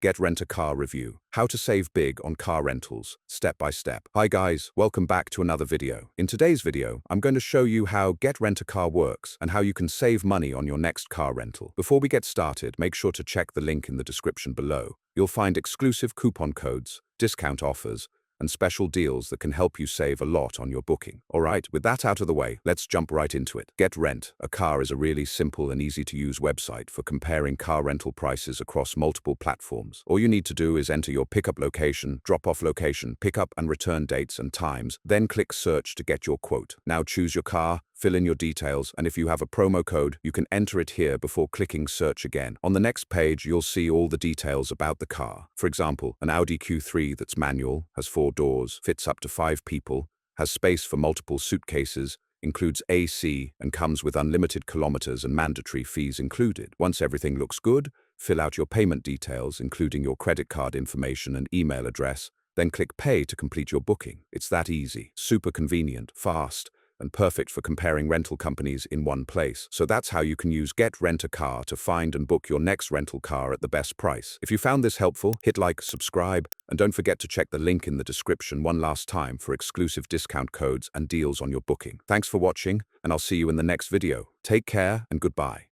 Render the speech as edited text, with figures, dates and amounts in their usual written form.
GetRentacar review. How to save big on car rentals, step by step. Hi guys, welcome back to another video. In today's video, I'm going to show you how GetRentacar works and how you can save money on your next car rental. Before we get started, make sure to check the link in the description below. You'll find exclusive coupon codes, discount offers, and special deals that can help you save a lot on your booking. Alright, with that out of the way, let's jump right into it. GetRentacar is a really simple and easy to use website for comparing car rental prices across multiple platforms. All you need to do is enter your pickup location, drop-off location, pickup and return dates and times, then click search to get your quote. Now choose your car, fill in your details, and if you have a promo code, you can enter it here before clicking search again. On the next page, you'll see all the details about the car. For example, an Audi Q3 that's manual, has 4 doors, fits up to 5 people, has space for multiple suitcases, includes AC, and comes with unlimited kilometers and mandatory fees included. Once everything looks good, fill out your payment details, including your credit card information and email address, then click pay to complete your booking. It's that easy, super convenient, fast, and perfect for comparing rental companies in one place. So that's how you can use GetRentacar to find and book your next rental car at the best price. If you found this helpful, hit like, subscribe, and don't forget to check the link in the description one last time for exclusive discount codes and deals on your booking. Thanks for watching, and I'll see you in the next video. Take care and goodbye.